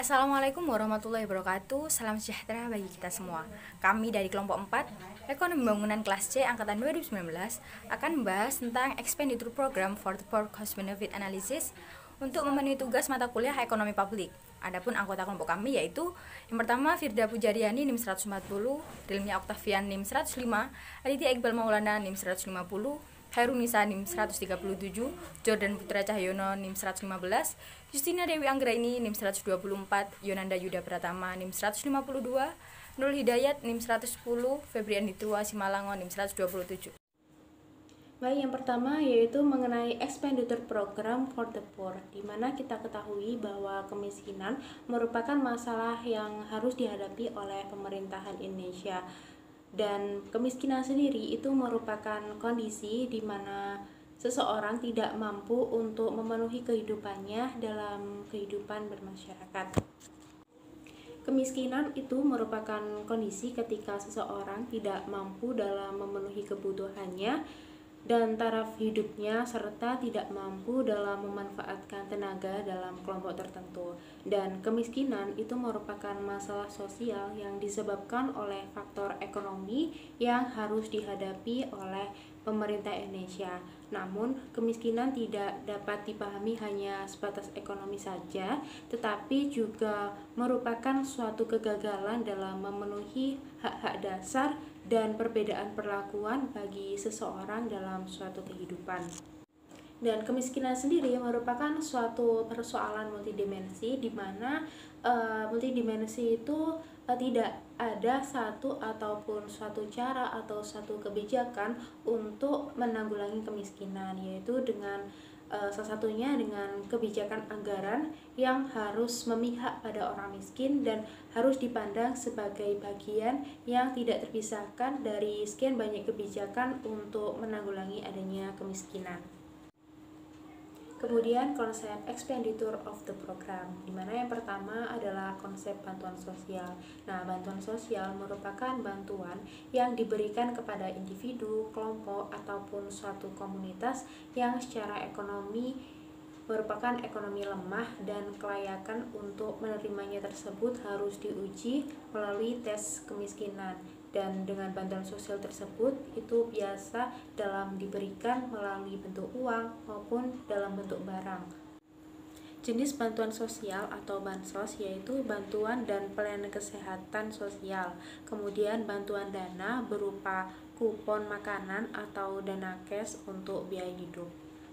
Assalamualaikum warahmatullahi wabarakatuh. Salam sejahtera bagi kita semua. Kami dari kelompok 4 Ekonomi Bangunan kelas C angkatan 2019 akan membahas tentang Expenditure Program for the Poor Cost Benefit Analysis untuk memenuhi tugas mata kuliah Ekonomi Publik. Adapun anggota kelompok kami yaitu yang pertama Firda Pujariani NIM 140, Dilmia Oktavian NIM 105, Aditya Iqbal Maulana NIM 150, Hairunisa NIM 137, Jordan Putra Cahyono NIM 115, Justina Dewi Anggraini NIM 124, Yonanda Yuda Pratama NIM 152, Nurul Hidayat NIM 110, Febrian Ditua Simalango NIM 127. Baik, yang pertama yaitu mengenai expenditure program for the poor, di mana kita ketahui bahwa kemiskinan merupakan masalah yang harus dihadapi oleh pemerintahan Indonesia. Dan kemiskinan sendiri itu merupakan kondisi di mana seseorang tidak mampu untuk memenuhi kehidupannya dalam kehidupan bermasyarakat. Kemiskinan itu merupakan kondisi ketika seseorang tidak mampu dalam memenuhi kebutuhannya dan taraf hidupnya serta tidak mampu dalam memanfaatkan tenaga dalam kelompok tertentu. Dan kemiskinan itu merupakan masalah sosial yang disebabkan oleh faktor ekonomi yang harus dihadapi oleh pemerintah Indonesia. Namun, kemiskinan tidak dapat dipahami hanya sebatas ekonomi saja, tetapi juga merupakan suatu kegagalan dalam memenuhi hak-hak dasar dan perbedaan perlakuan bagi seseorang dalam suatu kehidupan. Dan kemiskinan sendiri merupakan suatu persoalan multidimensi di mana multidimensi itu tidak ada satu ataupun suatu cara atau satu kebijakan untuk menanggulangi kemiskinan, yaitu dengan salah satunya dengan kebijakan anggaran yang harus memihak pada orang miskin dan harus dipandang sebagai bagian yang tidak terpisahkan dari sekian banyak kebijakan untuk menanggulangi adanya kemiskinan. Kemudian konsep expenditure of the program, di mana yang pertama adalah konsep bantuan sosial. Nah, bantuan sosial merupakan bantuan yang diberikan kepada individu, kelompok, ataupun suatu komunitas yang secara ekonomi merupakan ekonomi lemah dan kelayakan untuk menerimanya tersebut harus diuji melalui tes kemiskinan. Dan dengan bantuan sosial tersebut itu biasa dalam diberikan melalui bentuk uang maupun dalam bentuk barang. Jenis bantuan sosial atau bansos yaitu bantuan dan pelayanan kesehatan sosial, kemudian bantuan dana berupa kupon makanan atau dana cash untuk biaya hidup.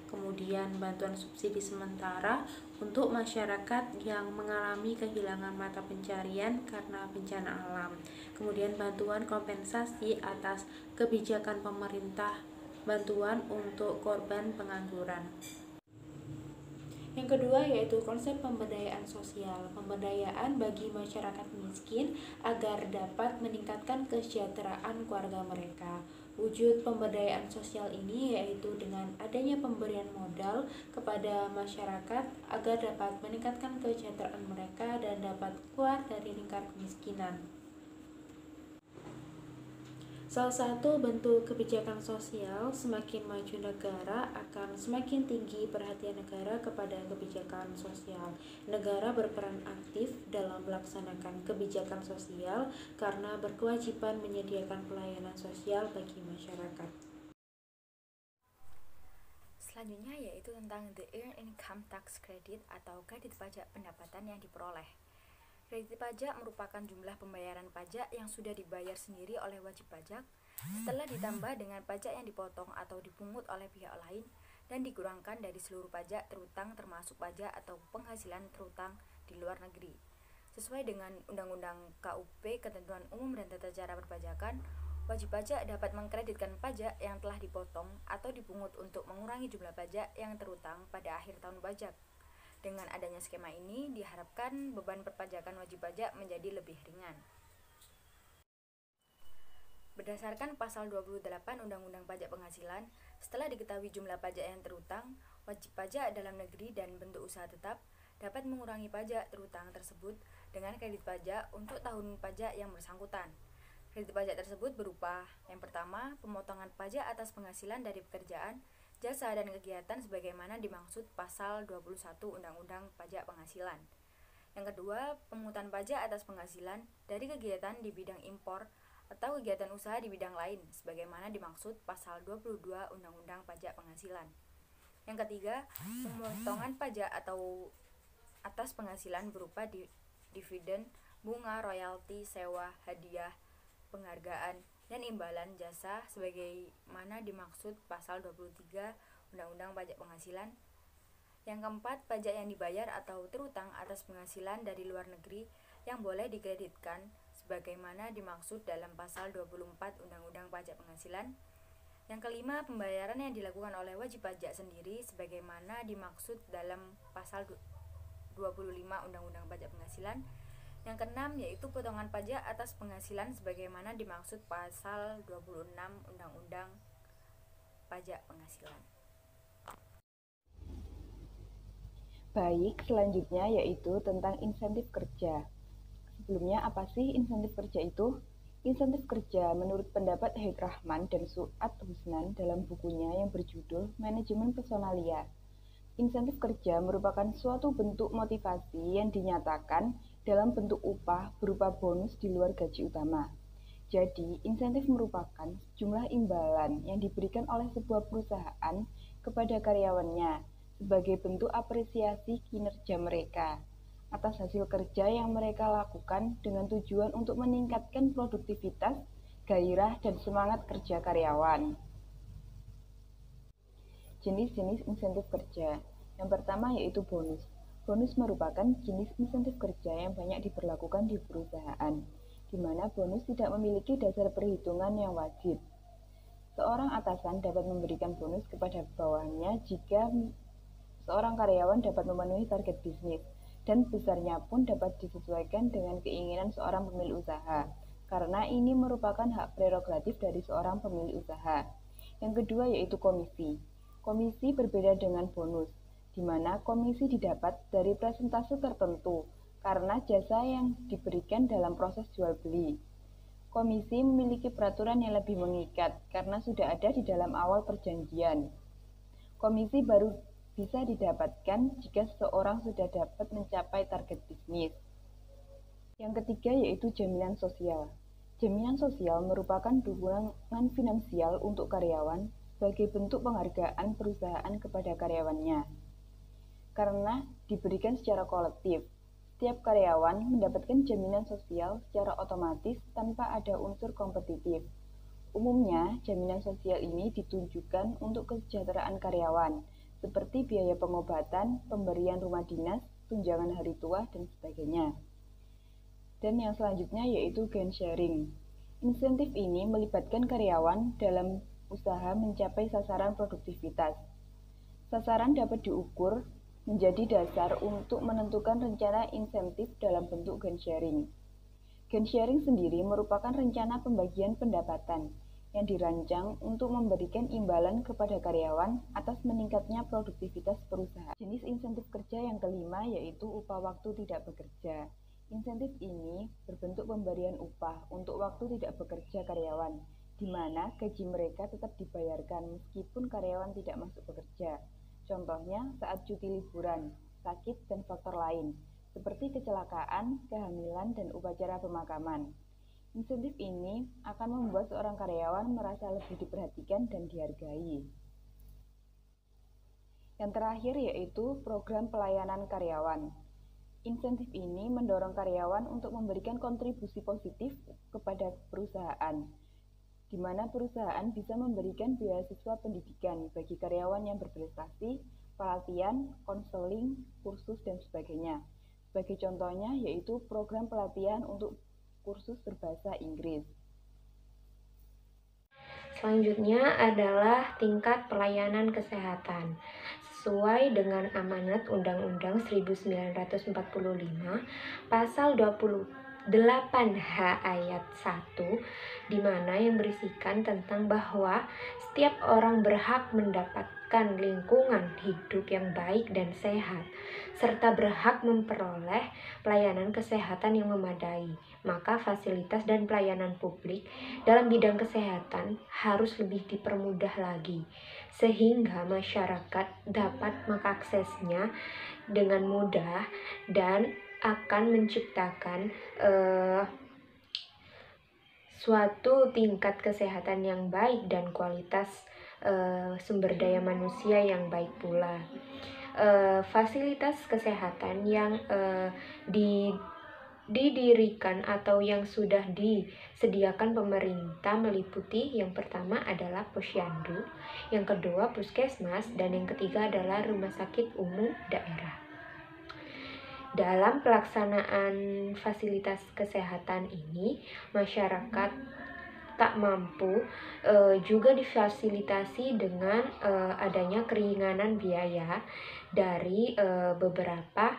Kemudian bantuan subsidi sementara untuk masyarakat yang mengalami kehilangan mata pencarian karena bencana alam. Kemudian bantuan kompensasi atas kebijakan pemerintah, bantuan untuk korban pengangguran. Yang kedua yaitu konsep pemberdayaan sosial, pemberdayaan bagi masyarakat miskin agar dapat meningkatkan kesejahteraan keluarga mereka. Wujud pemberdayaan sosial ini yaitu dengan adanya pemberian modal kepada masyarakat agar dapat meningkatkan kesejahteraan mereka dan dapat keluar dari lingkar kemiskinan. Salah satu bentuk kebijakan sosial, semakin maju negara akan semakin tinggi perhatian negara kepada kebijakan sosial. Negara berperan aktif dalam melaksanakan kebijakan sosial karena berkewajiban menyediakan pelayanan sosial bagi masyarakat. Selanjutnya yaitu tentang the Earned Income Tax Credit atau kredit pajak pendapatan yang diperoleh. Kredit pajak merupakan jumlah pembayaran pajak yang sudah dibayar sendiri oleh wajib pajak setelah ditambah dengan pajak yang dipotong atau dipungut oleh pihak lain dan dikurangkan dari seluruh pajak terutang termasuk pajak atau penghasilan terutang di luar negeri. Sesuai dengan Undang-Undang KUP Ketentuan Umum dan Tata Cara Perpajakan, wajib pajak dapat mengkreditkan pajak yang telah dipotong atau dipungut untuk mengurangi jumlah pajak yang terutang pada akhir tahun pajak. Dengan adanya skema ini, diharapkan beban perpajakan wajib pajak menjadi lebih ringan. Berdasarkan pasal 28 Undang-Undang Pajak Penghasilan, setelah diketahui jumlah pajak yang terutang, wajib pajak dalam negeri dan bentuk usaha tetap dapat mengurangi pajak terutang tersebut dengan kredit pajak untuk tahun pajak yang bersangkutan. Kredit pajak tersebut berupa, yang pertama, pemotongan pajak atas penghasilan dari pekerjaan, jasa dan kegiatan sebagaimana dimaksud pasal 21 Undang-Undang Pajak Penghasilan. Yang kedua, pemungutan pajak atas penghasilan dari kegiatan di bidang impor atau kegiatan usaha di bidang lain, sebagaimana dimaksud pasal 22 Undang-Undang Pajak Penghasilan. Yang ketiga, pemotongan pajak atau atas penghasilan berupa dividen, bunga, royalti, sewa, hadiah, penghargaan, dan imbalan jasa sebagaimana dimaksud pasal 23 Undang-Undang Pajak Penghasilan. Yang keempat, pajak yang dibayar atau terutang atas penghasilan dari luar negeri yang boleh dikreditkan sebagaimana dimaksud dalam pasal 24 Undang-Undang Pajak Penghasilan. Yang kelima, pembayaran yang dilakukan oleh wajib pajak sendiri sebagaimana dimaksud dalam pasal 25 Undang-Undang Pajak Penghasilan. Yang keenam, yaitu potongan pajak atas penghasilan sebagaimana dimaksud pasal 26 Undang-Undang Pajak Penghasilan. Baik, selanjutnya yaitu tentang insentif kerja. Sebelumnya, apa sih insentif kerja itu? Insentif kerja menurut pendapat Haid Rahman dan Su'ad Husnan dalam bukunya yang berjudul Manajemen Personalia. Insentif kerja merupakan suatu bentuk motivasi yang dinyatakan dalam bentuk upah berupa bonus di luar gaji utama. Jadi, insentif merupakan jumlah imbalan yang diberikan oleh sebuah perusahaan kepada karyawannya sebagai bentuk apresiasi kinerja mereka atas hasil kerja yang mereka lakukan dengan tujuan untuk meningkatkan produktivitas, gairah, dan semangat kerja karyawan. Jenis-jenis insentif kerja. Yang pertama yaitu bonus. Bonus merupakan jenis insentif kerja yang banyak diberlakukan di perusahaan, di mana bonus tidak memiliki dasar perhitungan yang wajib. Seorang atasan dapat memberikan bonus kepada bawahannya jika seorang karyawan dapat memenuhi target bisnis, dan besarnya pun dapat disesuaikan dengan keinginan seorang pemilik usaha, karena ini merupakan hak prerogatif dari seorang pemilik usaha. Yang kedua yaitu komisi. Komisi berbeda dengan bonus, di mana komisi didapat dari persentase tertentu karena jasa yang diberikan dalam proses jual beli. Komisi memiliki peraturan yang lebih mengikat karena sudah ada di dalam awal perjanjian. Komisi baru bisa didapatkan jika seseorang sudah dapat mencapai target bisnis. Yang ketiga yaitu jaminan sosial. Jaminan sosial merupakan dukungan finansial untuk karyawan sebagai bentuk penghargaan perusahaan kepada karyawannya. Karena diberikan secara kolektif, setiap karyawan mendapatkan jaminan sosial secara otomatis tanpa ada unsur kompetitif. Umumnya, jaminan sosial ini ditunjukkan untuk kesejahteraan karyawan, seperti biaya pengobatan, pemberian rumah dinas, tunjangan hari tua, dan sebagainya. Dan yang selanjutnya yaitu gain sharing. Insentif ini melibatkan karyawan dalam usaha mencapai sasaran produktivitas. Sasaran dapat diukur menjadi dasar untuk menentukan rencana insentif dalam bentuk gain sharing. Gain sharing sendiri merupakan rencana pembagian pendapatan yang dirancang untuk memberikan imbalan kepada karyawan atas meningkatnya produktivitas perusahaan. Jenis insentif kerja yang kelima yaitu upah waktu tidak bekerja. Insentif ini berbentuk pemberian upah untuk waktu tidak bekerja karyawan, di mana gaji mereka tetap dibayarkan meskipun karyawan tidak masuk bekerja. Contohnya saat cuti liburan, sakit, dan faktor lain, seperti kecelakaan, kehamilan, dan upacara pemakaman. Insentif ini akan membuat seorang karyawan merasa lebih diperhatikan dan dihargai. Yang terakhir yaitu program pelayanan karyawan. Insentif ini mendorong karyawan untuk memberikan kontribusi positif kepada perusahaan, di mana perusahaan bisa memberikan beasiswa pendidikan bagi karyawan yang berprestasi, pelatihan, konseling, kursus, dan sebagainya. Sebagai contohnya yaitu program pelatihan untuk kursus berbahasa Inggris. Selanjutnya adalah tingkat pelayanan kesehatan. Sesuai dengan amanat Undang-Undang 1945, Pasal 28H ayat 1, di mana yang berisikan tentang bahwa setiap orang berhak mendapatkan lingkungan hidup yang baik dan sehat, serta berhak memperoleh pelayanan kesehatan yang memadai. Maka fasilitas dan pelayanan publik dalam bidang kesehatan harus lebih dipermudah lagi, sehingga masyarakat dapat mengaksesnya dengan mudah dan akan menciptakan suatu tingkat kesehatan yang baik dan kualitas sumber daya manusia yang baik pula. Fasilitas kesehatan yang didirikan atau yang sudah disediakan pemerintah meliputi yang pertama adalah posyandu, yang kedua puskesmas, dan yang ketiga adalah rumah sakit umum daerah. Dalam pelaksanaan fasilitas kesehatan ini, masyarakat tak mampu juga difasilitasi dengan adanya keringanan biaya dari beberapa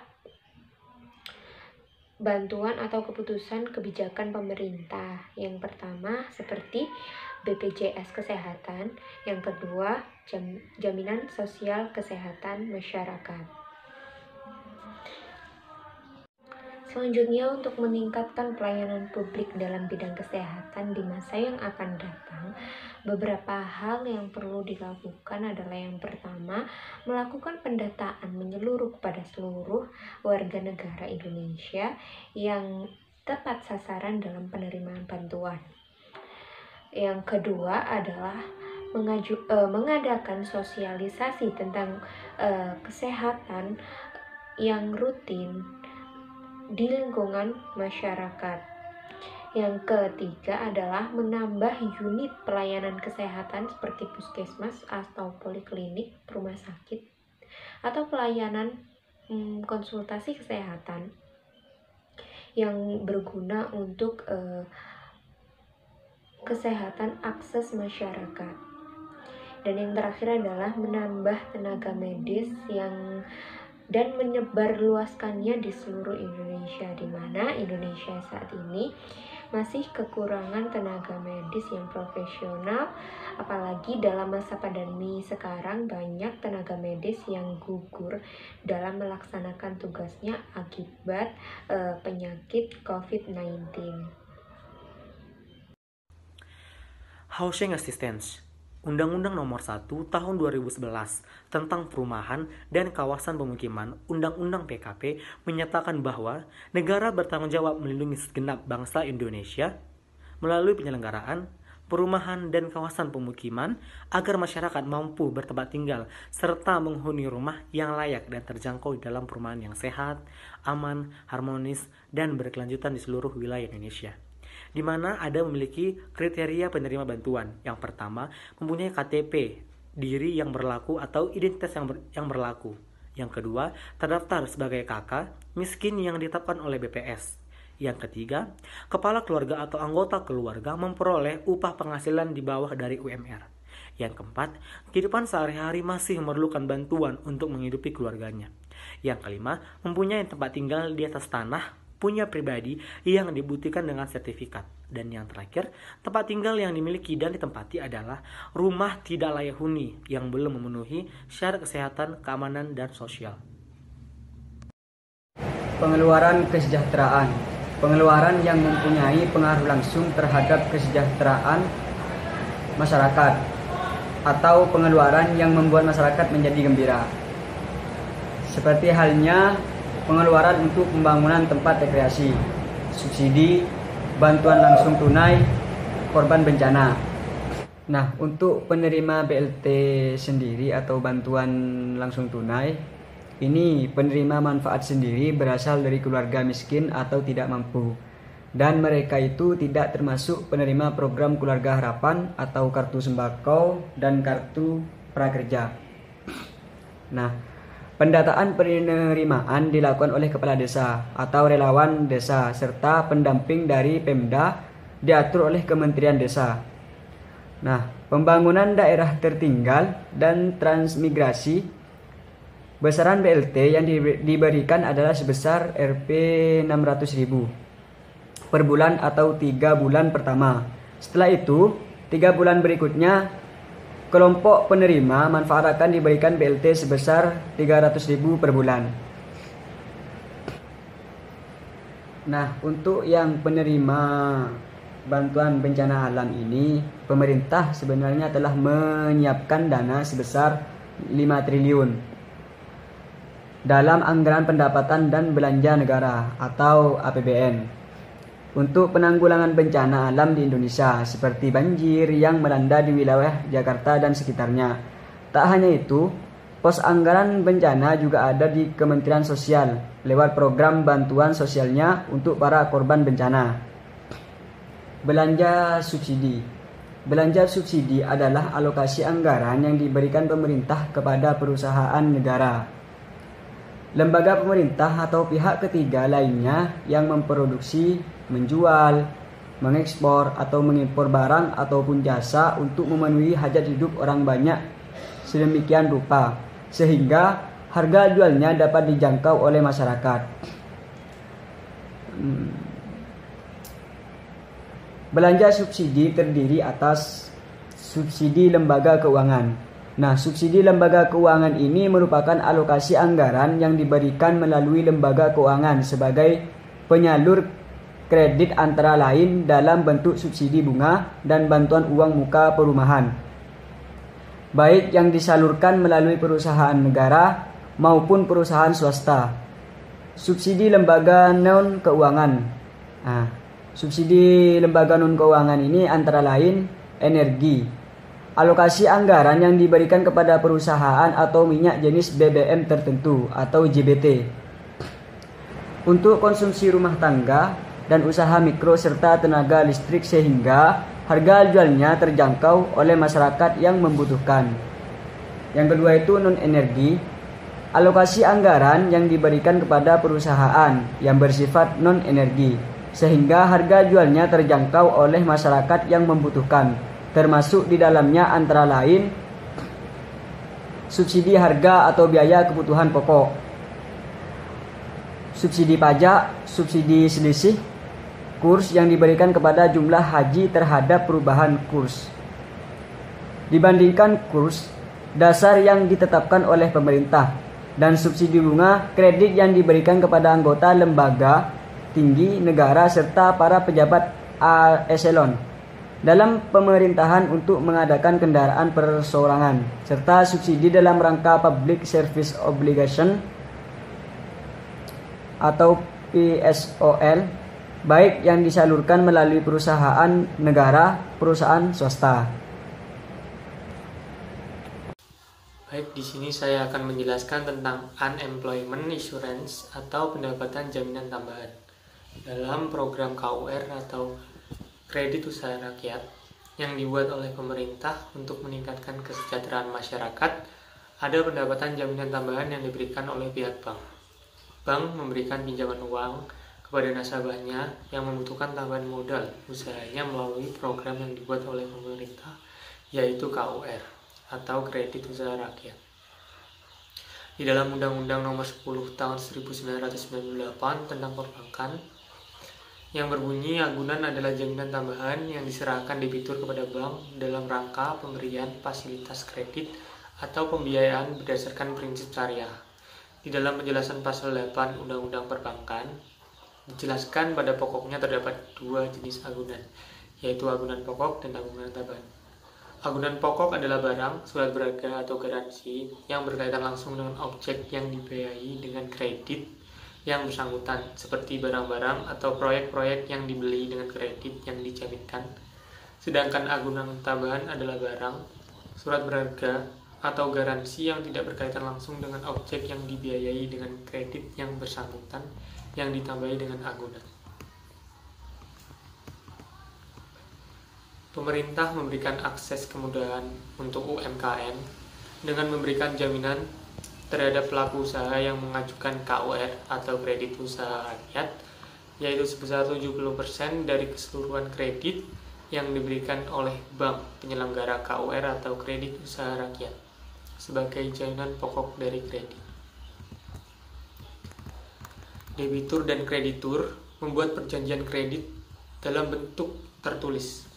bantuan atau keputusan kebijakan pemerintah. Yang pertama seperti BPJS Kesehatan, yang kedua Jaminan Sosial Kesehatan Masyarakat. Selanjutnya, untuk meningkatkan pelayanan publik dalam bidang kesehatan di masa yang akan datang, beberapa hal yang perlu dilakukan adalah yang pertama, melakukan pendataan menyeluruh kepada seluruh warga negara Indonesia yang tepat sasaran dalam penerimaan bantuan. Yang kedua adalah mengadakan sosialisasi tentang kesehatan yang rutin di lingkungan masyarakat. Yang ketiga adalah menambah unit pelayanan kesehatan seperti puskesmas atau poliklinik, rumah sakit, atau pelayanan konsultasi kesehatan yang berguna untuk kesehatan akses masyarakat. Dan yang terakhir adalah menambah tenaga medis dan menyebarluaskannya di seluruh Indonesia, di mana Indonesia saat ini masih kekurangan tenaga medis yang profesional, apalagi dalam masa pandemi sekarang banyak tenaga medis yang gugur dalam melaksanakan tugasnya akibat penyakit COVID-19. Housing Assistance, Undang-Undang Nomor 1 Tahun 2011 tentang Perumahan dan Kawasan Pemukiman, Undang-Undang PKP menyatakan bahwa negara bertanggung jawab melindungi segenap bangsa Indonesia melalui penyelenggaraan perumahan dan kawasan pemukiman agar masyarakat mampu bertempat tinggal serta menghuni rumah yang layak dan terjangkau dalam perumahan yang sehat, aman, harmonis, dan berkelanjutan di seluruh wilayah Indonesia, di mana ada memiliki kriteria penerima bantuan. Yang pertama, mempunyai KTP diri yang berlaku atau identitas yang berlaku. Yang kedua, terdaftar sebagai KK miskin yang ditetapkan oleh BPS. Yang ketiga, kepala keluarga atau anggota keluarga memperoleh upah penghasilan di bawah dari UMR. Yang keempat, kehidupan sehari-hari masih memerlukan bantuan untuk menghidupi keluarganya. Yang kelima, mempunyai tempat tinggal di atas tanah punya pribadi yang dibuktikan dengan sertifikat. Dan yang terakhir, tempat tinggal yang dimiliki dan ditempati adalah rumah tidak layak huni yang belum memenuhi syarat kesehatan, keamanan, dan sosial. Pengeluaran kesejahteraan. Pengeluaran yang mempunyai pengaruh langsung terhadap kesejahteraan masyarakat atau pengeluaran yang membuat masyarakat menjadi gembira. Seperti halnya pengeluaran untuk pembangunan tempat rekreasi, subsidi, bantuan langsung tunai, korban bencana. Nah, untuk penerima BLT sendiri atau bantuan langsung tunai, ini penerima manfaat sendiri berasal dari keluarga miskin atau tidak mampu. Dan mereka itu tidak termasuk penerima program Keluarga Harapan atau kartu sembako dan kartu prakerja. Nah, pendataan penerimaan dilakukan oleh kepala desa atau relawan desa serta pendamping dari Pemda diatur oleh Kementerian Desa. Nah, pembangunan daerah tertinggal dan transmigrasi, besaran BLT yang diberikan adalah sebesar Rp 600.000 per bulan atau 3 bulan pertama. Setelah itu, 3 bulan berikutnya kelompok penerima manfaat akan diberikan BLT sebesar 300.000 per bulan. Nah, untuk yang penerima bantuan bencana alam ini, pemerintah sebenarnya telah menyiapkan dana sebesar 5 triliun. dalam anggaran pendapatan dan belanja negara atau APBN untuk penanggulangan bencana alam di Indonesia seperti banjir yang melanda di wilayah Jakarta dan sekitarnya. Tak hanya itu, pos anggaran bencana juga ada di Kementerian Sosial lewat program bantuan sosialnya untuk para korban bencana. Belanja subsidi. Belanja subsidi adalah alokasi anggaran yang diberikan pemerintah kepada perusahaan negara, lembaga pemerintah atau pihak ketiga lainnya yang memproduksi, menjual, mengekspor atau mengimpor barang ataupun jasa untuk memenuhi hajat hidup orang banyak sedemikian rupa sehingga harga jualnya dapat dijangkau oleh masyarakat. Belanja subsidi terdiri atas subsidi lembaga keuangan. Nah, subsidi lembaga keuangan ini merupakan alokasi anggaran yang diberikan melalui lembaga keuangan sebagai penyalur kredit antara lain dalam bentuk subsidi bunga dan bantuan uang muka perumahan, baik yang disalurkan melalui perusahaan negara maupun perusahaan swasta. Subsidi lembaga non-keuangan. Nah, subsidi lembaga non-keuangan ini antara lain energi, alokasi anggaran yang diberikan kepada perusahaan atau minyak jenis BBM tertentu atau JBT untuk konsumsi rumah tangga dan usaha mikro serta tenaga listrik sehingga harga jualnya terjangkau oleh masyarakat yang membutuhkan. Yang kedua itu non-energi, alokasi anggaran yang diberikan kepada perusahaan yang bersifat non-energi sehingga harga jualnya terjangkau oleh masyarakat yang membutuhkan, termasuk di dalamnya antara lain subsidi harga atau biaya kebutuhan pokok, subsidi pajak, subsidi selisih kurs yang diberikan kepada jumlah haji terhadap perubahan kurs dibandingkan kurs dasar yang ditetapkan oleh pemerintah, dan subsidi bunga kredit yang diberikan kepada anggota lembaga tinggi negara serta para pejabat eselon dalam pemerintahan untuk mengadakan kendaraan perseorangan, serta subsidi dalam rangka Public Service Obligation atau PSOL, baik yang disalurkan melalui perusahaan negara, perusahaan swasta. Baik, di sini saya akan menjelaskan tentang Unemployment Insurance atau pendapatan jaminan tambahan. Dalam program KUR atau Kredit Usaha Rakyat yang dibuat oleh pemerintah untuk meningkatkan kesejahteraan masyarakat, ada pendapatan jaminan tambahan yang diberikan oleh pihak bank. Bank memberikan pinjaman uang kepada nasabahnya yang membutuhkan tambahan modal usahanya melalui program yang dibuat oleh pemerintah, yaitu KUR atau Kredit Usaha Rakyat. Di dalam Undang-Undang Nomor 10 Tahun 1998 tentang Perbankan, yang berbunyi agunan adalah jaminan tambahan yang diserahkan debitur kepada bank dalam rangka pemberian fasilitas kredit atau pembiayaan berdasarkan prinsip syariah. Di dalam penjelasan pasal 8 Undang-Undang Perbankan, dijelaskan pada pokoknya terdapat dua jenis agunan, yaitu agunan pokok dan agunan tambahan. Agunan pokok adalah barang, surat berharga atau garansi yang berkaitan langsung dengan objek yang dibiayai dengan kredit yang bersangkutan, seperti barang-barang atau proyek-proyek yang dibeli dengan kredit yang dijaminkan. Sedangkan agunan tambahan adalah barang, surat berharga, atau garansi yang tidak berkaitan langsung dengan objek yang dibiayai dengan kredit yang bersangkutan yang ditambahi dengan agunan. Pemerintah memberikan akses kemudahan untuk UMKM dengan memberikan jaminan terhadap pelaku usaha yang mengajukan KUR atau Kredit Usaha Rakyat, yaitu sebesar 70% dari keseluruhan kredit yang diberikan oleh bank penyelenggara KUR atau Kredit Usaha Rakyat sebagai jaminan pokok dari kredit. Debitur dan kreditur membuat perjanjian kredit dalam bentuk tertulis.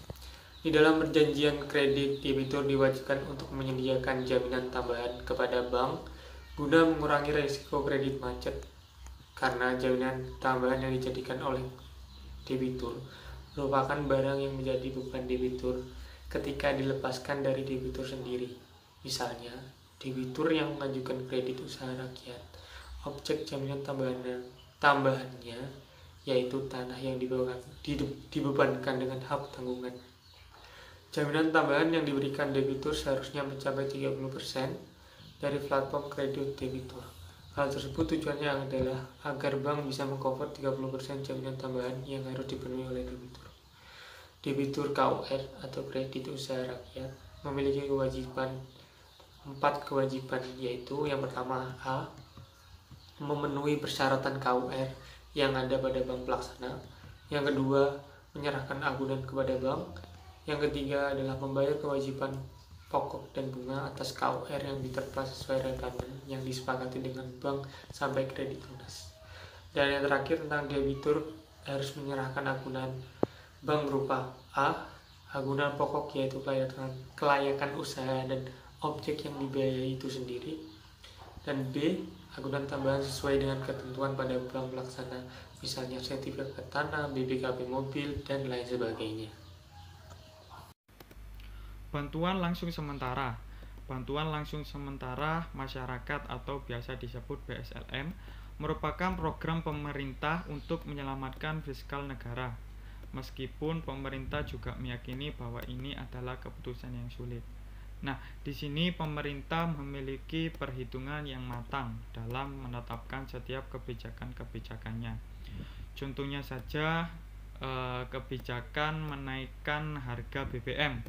Di dalam perjanjian kredit, debitur diwajibkan untuk menyediakan jaminan tambahan kepada bank guna mengurangi risiko kredit macet, karena jaminan tambahan yang dijadikan oleh debitur merupakan barang yang menjadi beban debitur ketika dilepaskan dari debitur sendiri. Misalnya, debitur yang mengajukan kredit usaha rakyat objek jaminan tambahannya, yaitu tanah yang dibebankan dengan hak tanggungan. Jaminan tambahan yang diberikan debitur seharusnya mencapai 30% dari platform kredit debitur. Hal tersebut tujuannya adalah agar bank bisa mengcover 30% jaminan tambahan yang harus dipenuhi oleh debitur. Debitur KUR atau kredit usaha rakyat memiliki 4 kewajiban, yaitu yang pertama A. Memenuhi persyaratan KUR yang ada pada bank pelaksana. Yang kedua, menyerahkan agunan kepada bank. Yang ketiga adalah membayar kewajiban pokok dan bunga atas KUR yang diterpa sesuai rekaman yang disepakati dengan bank sampai kredit lunas. Dan yang terakhir tentang debitur harus menyerahkan agunan bank berupa A. Agunan pokok yaitu kelayakan usaha dan objek yang dibiayai itu sendiri, dan B. Agunan tambahan sesuai dengan ketentuan pada bank pelaksana, misalnya sertifikat tanah, BPKB mobil, dan lain sebagainya. Bantuan langsung sementara. Bantuan langsung sementara masyarakat atau biasa disebut BSLM merupakan program pemerintah untuk menyelamatkan fiskal negara. Meskipun pemerintah juga meyakini bahwa ini adalah keputusan yang sulit. Nah, di sini pemerintah memiliki perhitungan yang matang dalam menetapkan setiap kebijakan-kebijakannya. Contohnya saja kebijakan menaikkan harga BBM.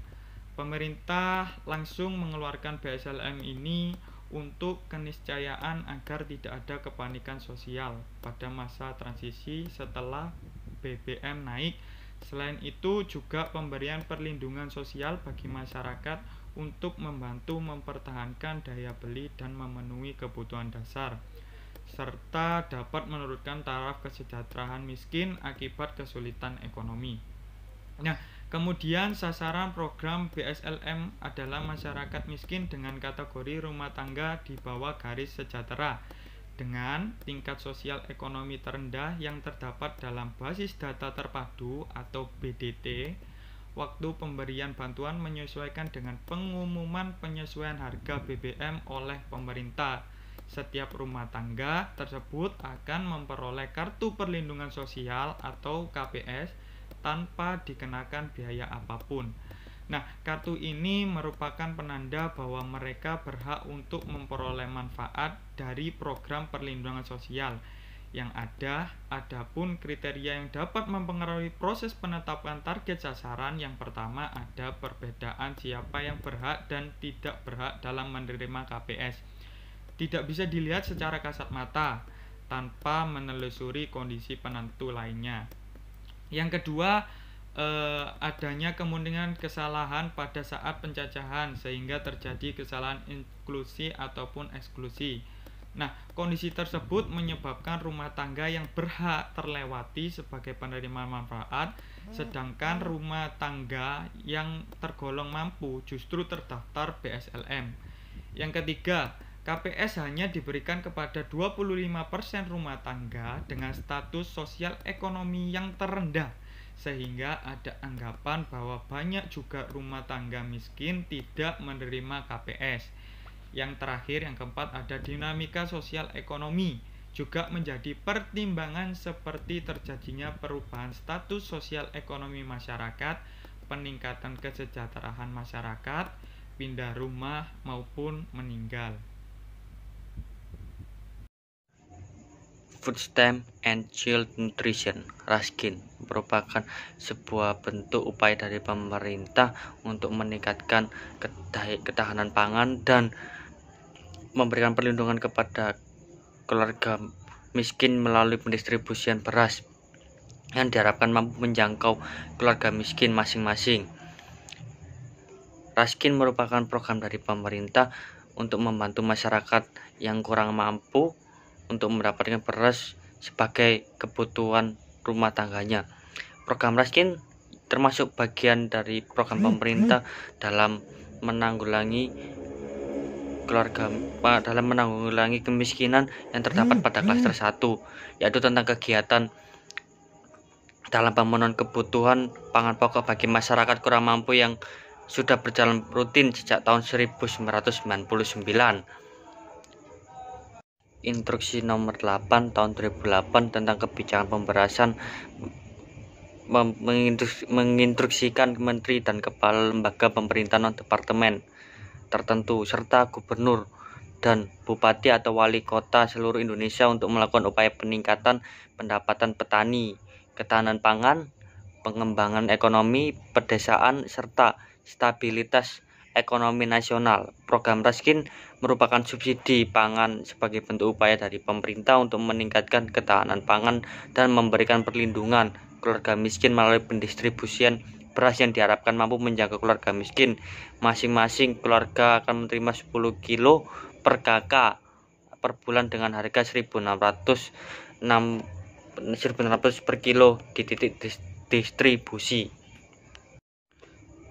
Pemerintah langsung mengeluarkan BSLM ini untuk keniscayaan agar tidak ada kepanikan sosial pada masa transisi setelah BBM naik. Selain itu juga pemberian perlindungan sosial bagi masyarakat untuk membantu mempertahankan daya beli dan memenuhi kebutuhan dasar, serta dapat menurunkan taraf kesejahteraan miskin akibat kesulitan ekonomi. Nah, kemudian sasaran program BSLM adalah masyarakat miskin dengan kategori rumah tangga di bawah garis sejahtera dengan tingkat sosial ekonomi terendah yang terdapat dalam basis data terpadu atau BDT. Waktu pemberian bantuan menyesuaikan dengan pengumuman penyesuaian harga BBM oleh pemerintah. Setiap rumah tangga tersebut akan memperoleh kartu perlindungan sosial atau KPS tanpa dikenakan biaya apapun. Nah, kartu ini merupakan penanda bahwa mereka berhak untuk memperoleh manfaat dari program perlindungan sosial yang adapun kriteria yang dapat mempengaruhi proses penetapan target sasaran. Yang pertama, ada perbedaan siapa yang berhak dan tidak berhak dalam menerima KPS. Tidak bisa dilihat secara kasat mata tanpa menelusuri kondisi penentu lainnya. Yang kedua, adanya kemungkinan kesalahan pada saat pencacahan sehingga terjadi kesalahan inklusi ataupun eksklusi. Nah, kondisi tersebut menyebabkan rumah tangga yang berhak terlewati sebagai penerima manfaat, sedangkan rumah tangga yang tergolong mampu justru terdaftar BSLM. Yang ketiga, KPS hanya diberikan kepada 25% rumah tangga dengan status sosial ekonomi yang terendah, sehingga ada anggapan bahwa banyak juga rumah tangga miskin tidak menerima KPS. Yang terakhir, yang keempat, ada dinamika sosial ekonomi juga menjadi pertimbangan seperti terjadinya perubahan status sosial ekonomi masyarakat, peningkatan kesejahteraan masyarakat, pindah rumah maupun meninggal. Food Stamp and Child Nutrition (RASKIN) merupakan sebuah bentuk upaya dari pemerintah untuk meningkatkan ketahanan pangan dan memberikan perlindungan kepada keluarga miskin melalui pendistribusian beras yang diharapkan mampu menjangkau keluarga miskin masing-masing. RASKIN merupakan program dari pemerintah untuk membantu masyarakat yang kurang mampu untuk mendapatkan beras sebagai kebutuhan rumah tangganya. Program RASKIN termasuk bagian dari program pemerintah dalam menanggulangi kemiskinan yang terdapat pada klaster 1, yaitu tentang kegiatan dalam pemenuhan kebutuhan pangan pokok bagi masyarakat kurang mampu yang sudah berjalan rutin sejak tahun 1999. Instruksi nomor 8 tahun 2008 tentang kebijakan pemberasan menginstruksikan menteri dan kepala lembaga pemerintahan departemen tertentu serta gubernur dan bupati atau wali kota seluruh Indonesia untuk melakukan upaya peningkatan pendapatan petani, ketahanan pangan, pengembangan ekonomi, pedesaan, serta stabilitas ekonomi nasional. Program Raskin merupakan subsidi pangan sebagai bentuk upaya dari pemerintah untuk meningkatkan ketahanan pangan dan memberikan perlindungan keluarga miskin melalui pendistribusian beras yang diharapkan mampu menjangkau keluarga miskin. Masing-masing keluarga akan menerima 10 kilo per kakak per bulan dengan harga 1.600 per kilo di titik distribusi.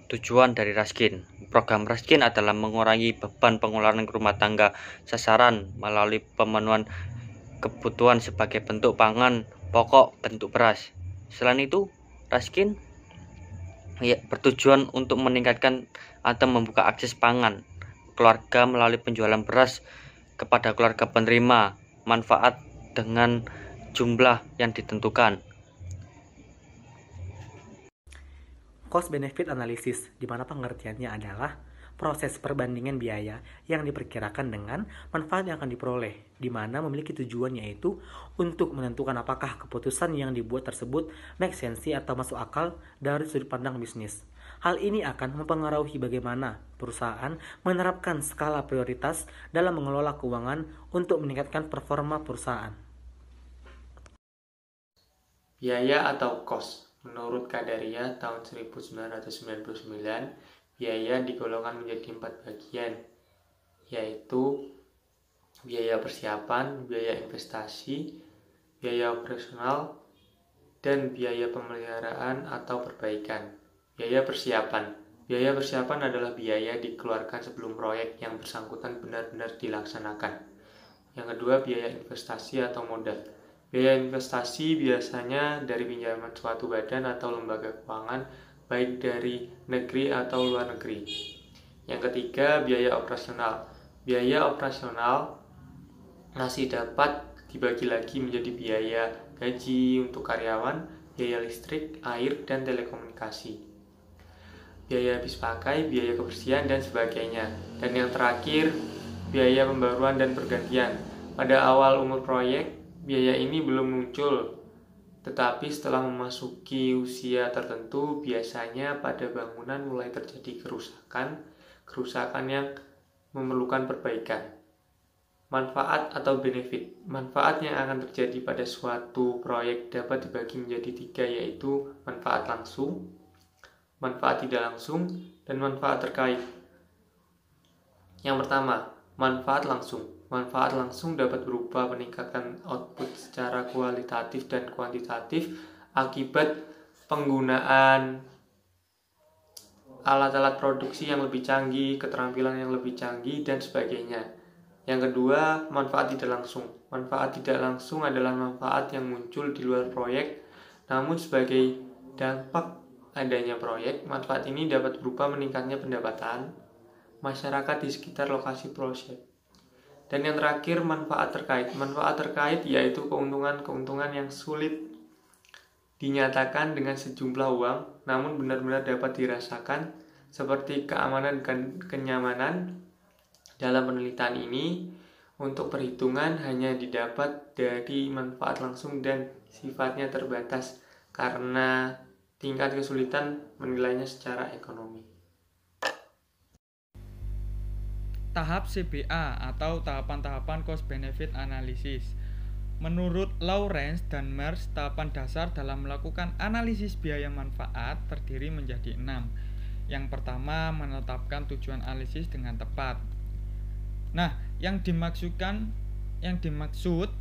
Tujuan dari Raskin. Program Raskin adalah mengurangi beban pengeluaran rumah tangga sasaran melalui pemenuhan kebutuhan sebagai bentuk pangan pokok bentuk beras. Selain itu, Raskin bertujuan untuk meningkatkan atau membuka akses pangan keluarga melalui penjualan beras kepada keluarga penerima manfaat dengan jumlah yang ditentukan. Cost benefit analysis, di mana pengertiannya adalah proses perbandingan biaya yang diperkirakan dengan manfaat yang akan diperoleh, di mana memiliki tujuan yaitu untuk menentukan apakah keputusan yang dibuat tersebut make sense atau masuk akal dari sudut pandang bisnis. Hal ini akan mempengaruhi bagaimana perusahaan menerapkan skala prioritas dalam mengelola keuangan untuk meningkatkan performa perusahaan. Biaya atau cost. Menurut Qadariyah tahun 1999, biaya digolongkan menjadi 4 bagian, yaitu biaya persiapan, biaya investasi, biaya operasional, dan biaya pemeliharaan atau perbaikan. Biaya persiapan. Biaya persiapan adalah biaya dikeluarkan sebelum proyek yang bersangkutan benar-benar dilaksanakan. Yang kedua, biaya investasi atau modal. Biaya investasi biasanya dari pinjaman suatu badan atau lembaga keuangan, baik dari negeri atau luar negeri. Yang ketiga, biaya operasional. Biaya operasional masih dapat dibagi lagi menjadi biaya gaji untuk karyawan, biaya listrik, air, dan telekomunikasi, biaya habis pakai, biaya kebersihan, dan sebagainya. Dan yang terakhir, biaya pembaruan dan pergantian. Pada awal umur proyek, biaya ini belum muncul, tetapi setelah memasuki usia tertentu, biasanya pada bangunan mulai terjadi kerusakan yang memerlukan perbaikan. Manfaat atau benefit. Manfaat yang akan terjadi pada suatu proyek dapat dibagi menjadi 3, yaitu manfaat langsung, manfaat tidak langsung, dan manfaat terkait. Yang pertama, manfaat langsung. Manfaat langsung dapat berupa peningkatan output secara kualitatif dan kuantitatif akibat penggunaan alat-alat produksi yang lebih canggih, keterampilan yang lebih canggih, dan sebagainya. Yang kedua, manfaat tidak langsung. Manfaat tidak langsung adalah manfaat yang muncul di luar proyek, namun sebagai dampak adanya proyek, manfaat ini dapat berupa meningkatnya pendapatan masyarakat di sekitar lokasi proyek. Dan yang terakhir, manfaat terkait. Manfaat terkait yaitu keuntungan-keuntungan yang sulit dinyatakan dengan sejumlah uang, namun benar-benar dapat dirasakan, seperti keamanan dan kenyamanan. Dalam penelitian ini, untuk perhitungan hanya didapat dari manfaat langsung dan sifatnya terbatas karena tingkat kesulitan menilainya secara ekonomi. Tahap CBA atau tahapan-tahapan cost benefit analysis. Menurut Lawrence dan Merz, tahapan dasar dalam melakukan analisis biaya manfaat terdiri menjadi 6. Yang pertama, menetapkan tujuan analisis dengan tepat. Nah, yang dimaksud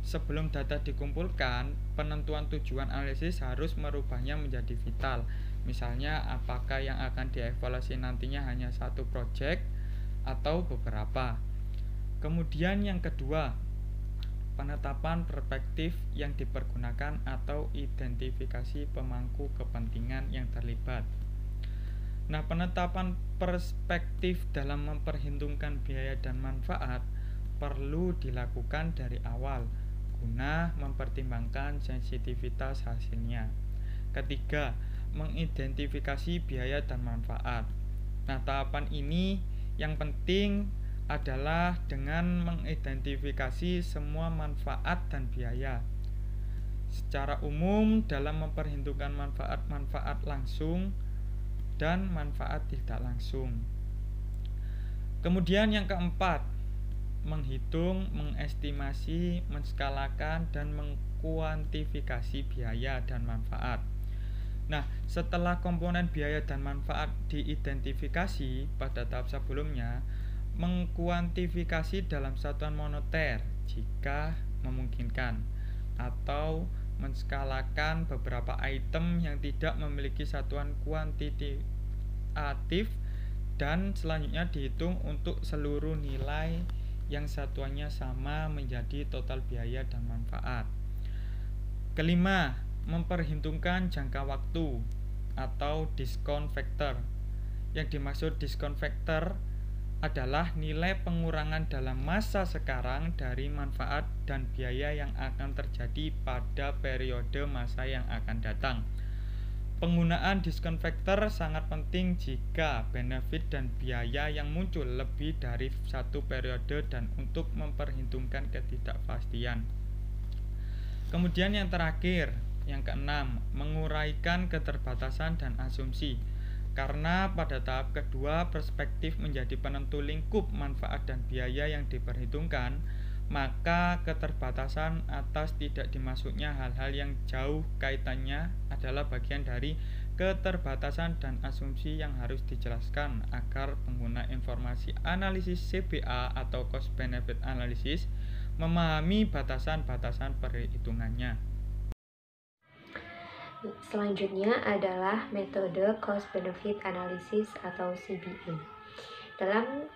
sebelum data dikumpulkan, penentuan tujuan analisis harus merubahnya menjadi vital. Misalnya, apakah yang akan dievaluasi nantinya hanya satu proyek atau beberapa. Kemudian yang kedua, penetapan perspektif yang dipergunakan atau identifikasi pemangku kepentingan yang terlibat. Nah, penetapan perspektif dalam memperhitungkan biaya dan manfaat perlu dilakukan dari awal guna mempertimbangkan sensitivitas hasilnya. Ketiga, mengidentifikasi biaya dan manfaat. Nah, tahapan ini yang penting adalah dengan mengidentifikasi semua manfaat dan biaya. Secara umum dalam memperhitungkan manfaat-manfaat langsung dan manfaat tidak langsung. Kemudian yang keempat, menghitung, mengestimasi, menskalakan, dan mengkuantifikasi biaya dan manfaat. Nah, setelah komponen biaya dan manfaat diidentifikasi pada tahap sebelumnya, mengkuantifikasi dalam satuan moneter jika memungkinkan, atau menskalakan beberapa item yang tidak memiliki satuan kuantitatif, dan selanjutnya dihitung untuk seluruh nilai yang satuannya sama menjadi total biaya dan manfaat. Kelima, memperhitungkan jangka waktu atau discount factor. Yang dimaksud discount factor adalah nilai pengurangan dalam masa sekarang dari manfaat dan biaya yang akan terjadi pada periode masa yang akan datang. Penggunaan discount factor sangat penting jika benefit dan biaya yang muncul lebih dari satu periode dan untuk memperhitungkan ketidakpastian. Kemudian yang terakhir, yang keenam, menguraikan keterbatasan dan asumsi. Karena pada tahap kedua perspektif menjadi penentu lingkup manfaat dan biaya yang diperhitungkan, maka keterbatasan atas tidak dimasuknya hal-hal yang jauh kaitannya adalah bagian dari keterbatasan dan asumsi yang harus dijelaskan agar pengguna informasi analisis CBA atau cost benefit analysis memahami batasan-batasan perhitungannya. Selanjutnya adalah metode cost benefit analysis atau CBA. Dalam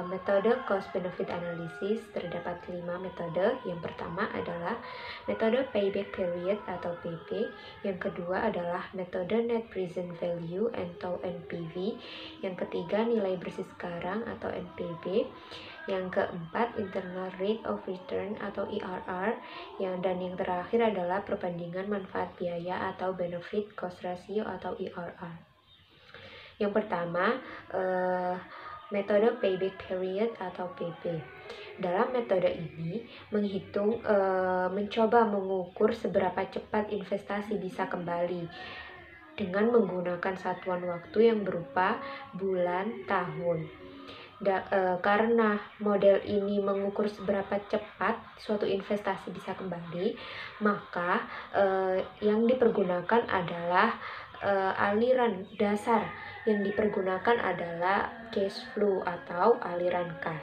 metode cost benefit analysis terdapat 5 metode. Yang pertama adalah metode payback period atau PP. Yang kedua adalah metode net present value atau NPV. Yang ketiga nilai bersih sekarang atau NPV. Yang keempat internal rate of return atau IRR. Dan yang terakhir adalah perbandingan manfaat biaya atau benefit cost ratio atau IRR. Yang pertama metode payback period atau PP. Dalam metode ini mencoba mengukur seberapa cepat investasi bisa kembali dengan menggunakan satuan waktu yang berupa bulan, tahun. Karena model ini mengukur seberapa cepat suatu investasi bisa kembali, maka yang dipergunakan adalah aliran dasar yang dipergunakan adalah cash flow atau aliran kas.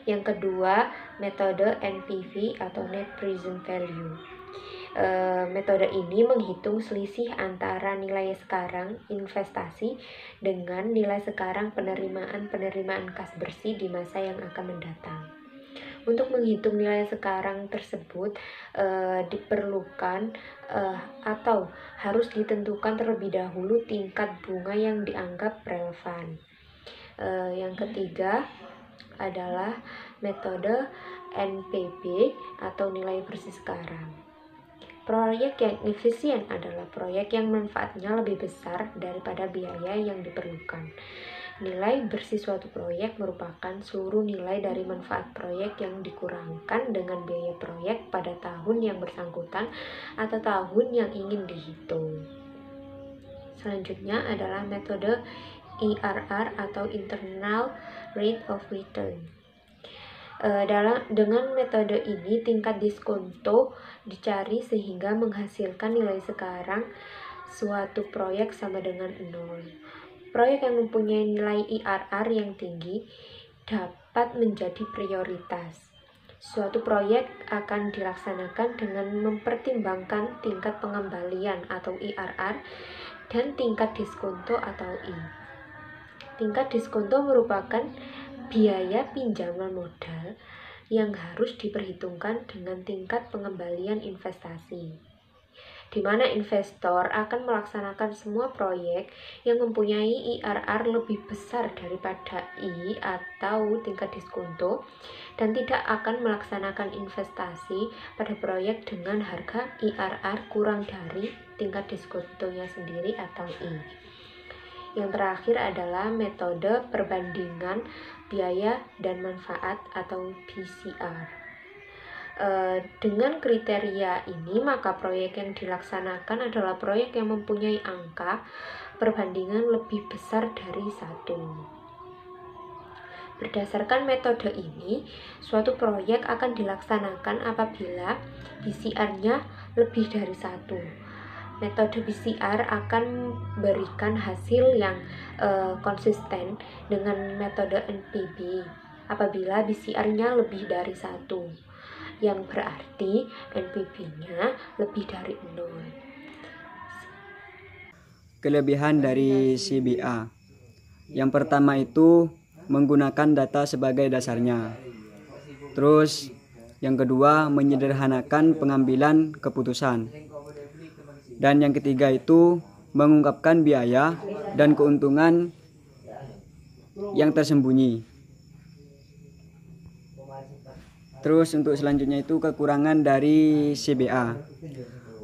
Yang kedua, metode NPV atau net present value. Metode ini menghitung selisih antara nilai sekarang investasi dengan nilai sekarang penerimaan kas bersih di masa yang akan mendatang. Untuk menghitung nilai sekarang tersebut diperlukan atau harus ditentukan terlebih dahulu tingkat bunga yang dianggap relevan. Yang ketiga adalah metode NPV atau nilai bersih sekarang. Proyek yang efisien adalah proyek yang manfaatnya lebih besar daripada biaya yang diperlukan. Nilai bersih suatu proyek merupakan seluruh nilai dari manfaat proyek yang dikurangkan dengan biaya proyek pada tahun yang bersangkutan atau tahun yang ingin dihitung. Selanjutnya adalah metode IRR atau Internal Rate of Return. Dengan metode ini tingkat diskonto dicari sehingga menghasilkan nilai sekarang suatu proyek sama dengan 0. Proyek yang mempunyai nilai IRR yang tinggi dapat menjadi prioritas. Suatu proyek akan dilaksanakan dengan mempertimbangkan tingkat pengembalian atau IRR dan tingkat diskonto atau I. Tingkat diskonto merupakan biaya pinjaman modal yang harus diperhitungkan dengan tingkat pengembalian investasi. di mana investor akan melaksanakan semua proyek yang mempunyai IRR lebih besar daripada I atau tingkat diskonto, dan tidak akan melaksanakan investasi pada proyek dengan harga IRR kurang dari tingkat diskontonya sendiri atau I. Yang terakhir adalah metode perbandingan biaya dan manfaat atau PCR. Dengan kriteria ini, maka proyek yang dilaksanakan adalah proyek yang mempunyai angka perbandingan lebih besar dari 1. Berdasarkan metode ini, suatu proyek akan dilaksanakan apabila PCR-nya lebih dari 1. Metode PCR akan memberikan hasil yang konsisten dengan metode NPV apabila PCR-nya lebih dari 1, yang berarti NPV-nya lebih dari 0. Kelebihan dari CBA. Yang pertama itu menggunakan data sebagai dasarnya. Terus yang kedua menyederhanakan pengambilan keputusan. Dan yang ketiga itu mengungkapkan biaya dan keuntungan yang tersembunyi. Terus untuk selanjutnya itu kekurangan dari CBA.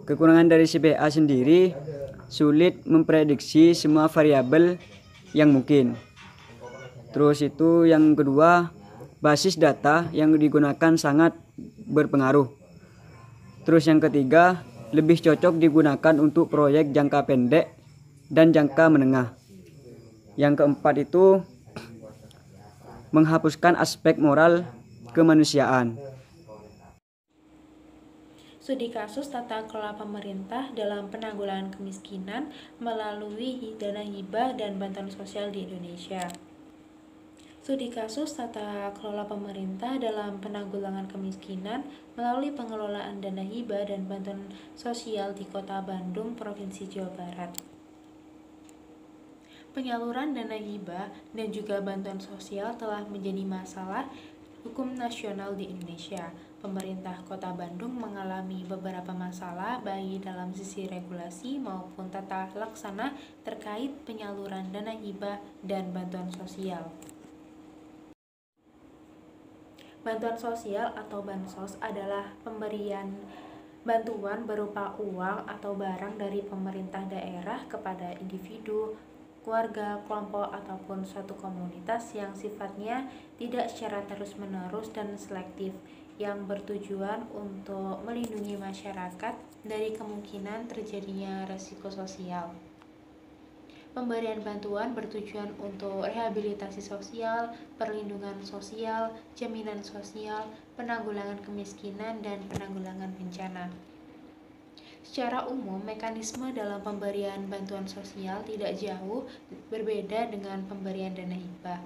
Kekurangan dari CBA sendiri sulit memprediksi semua variabel yang mungkin. Terus itu yang kedua, basis data yang digunakan sangat berpengaruh. Terus yang ketiga, lebih cocok digunakan untuk proyek jangka pendek dan jangka menengah. Yang keempat itu menghapuskan aspek moral kemanusiaan. Studi kasus tata kelola pemerintah dalam penanggulangan kemiskinan melalui dana hibah dan bantuan sosial di Indonesia. Studi kasus tata kelola pemerintah dalam penanggulangan kemiskinan melalui pengelolaan dana hibah dan bantuan sosial di Kota Bandung, Provinsi Jawa Barat. Penyaluran dana hibah dan juga bantuan sosial telah menjadi masalah hukum nasional di Indonesia. Pemerintah Kota Bandung mengalami beberapa masalah baik dalam sisi regulasi maupun tata laksana terkait penyaluran dana hibah dan bantuan sosial. Bantuan sosial atau bansos adalah pemberian bantuan berupa uang atau barang dari pemerintah daerah kepada individu, keluarga, kelompok, ataupun suatu komunitas yang sifatnya tidak secara terus-menerus dan selektif, yang bertujuan untuk melindungi masyarakat dari kemungkinan terjadinya risiko sosial. Pemberian bantuan bertujuan untuk rehabilitasi sosial, perlindungan sosial, jaminan sosial, penanggulangan kemiskinan, dan penanggulangan bencana. Secara umum, mekanisme dalam pemberian bantuan sosial tidak jauh berbeda dengan pemberian dana hibah.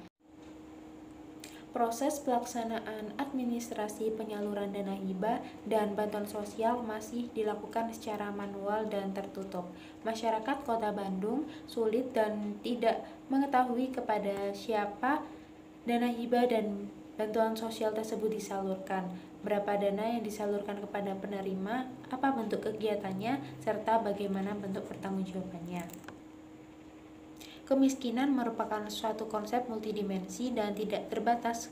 Proses pelaksanaan administrasi penyaluran dana hibah dan bantuan sosial masih dilakukan secara manual dan tertutup. Masyarakat Kota Bandung sulit dan tidak mengetahui kepada siapa dana hibah dan bantuan sosial tersebut disalurkan, berapa dana yang disalurkan kepada penerima, apa bentuk kegiatannya, serta bagaimana bentuk pertanggungjawabannya. Kemiskinan merupakan suatu konsep multidimensi dan tidak terbatas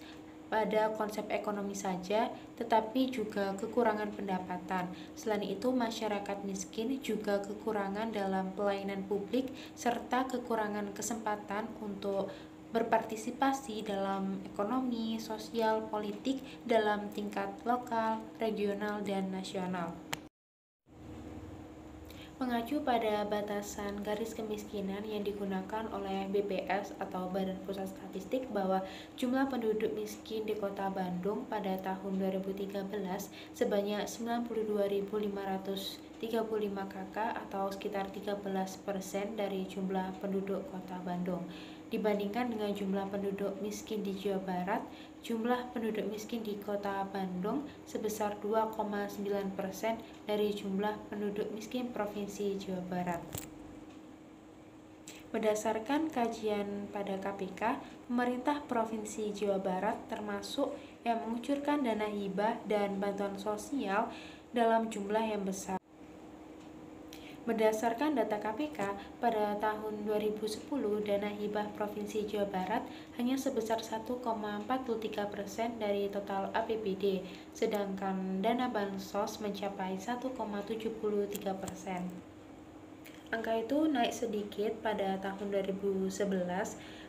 pada konsep ekonomi saja, tetapi juga kekurangan pendapatan. Selain itu, masyarakat miskin juga kekurangan dalam pelayanan publik serta kekurangan kesempatan untuk berpartisipasi dalam ekonomi, sosial, politik dalam tingkat lokal, regional, dan nasional. Mengacu pada batasan garis kemiskinan yang digunakan oleh BPS atau Badan Pusat Statistik bahwa jumlah penduduk miskin di Kota Bandung pada tahun 2013 sebanyak 92.535 KK atau sekitar 13% dari jumlah penduduk Kota Bandung. Dibandingkan dengan jumlah penduduk miskin di Jawa Barat, jumlah penduduk miskin di Kota Bandung sebesar 2,9% dari jumlah penduduk miskin Provinsi Jawa Barat. Berdasarkan kajian pada KPK, pemerintah Provinsi Jawa Barat termasuk yang mengucurkan dana hibah dan bantuan sosial dalam jumlah yang besar. Berdasarkan data KPK, pada tahun 2010 dana hibah Provinsi Jawa Barat hanya sebesar 1,43% dari total APBD, sedangkan dana bansos mencapai 1,73%. Angka itu naik sedikit pada tahun 2011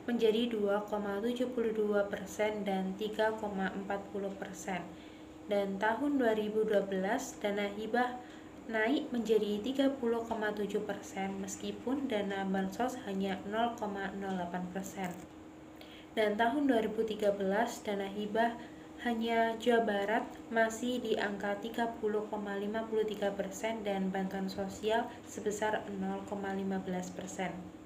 menjadi 2,72% dan 3,40%. Dan tahun 2012 dana hibah naik menjadi 30,7% meskipun dana bansos hanya 0,08%. Dan tahun 2013 dana hibah hanya Jawa Barat masih di angka 30,53% dan bantuan sosial sebesar 0,15%.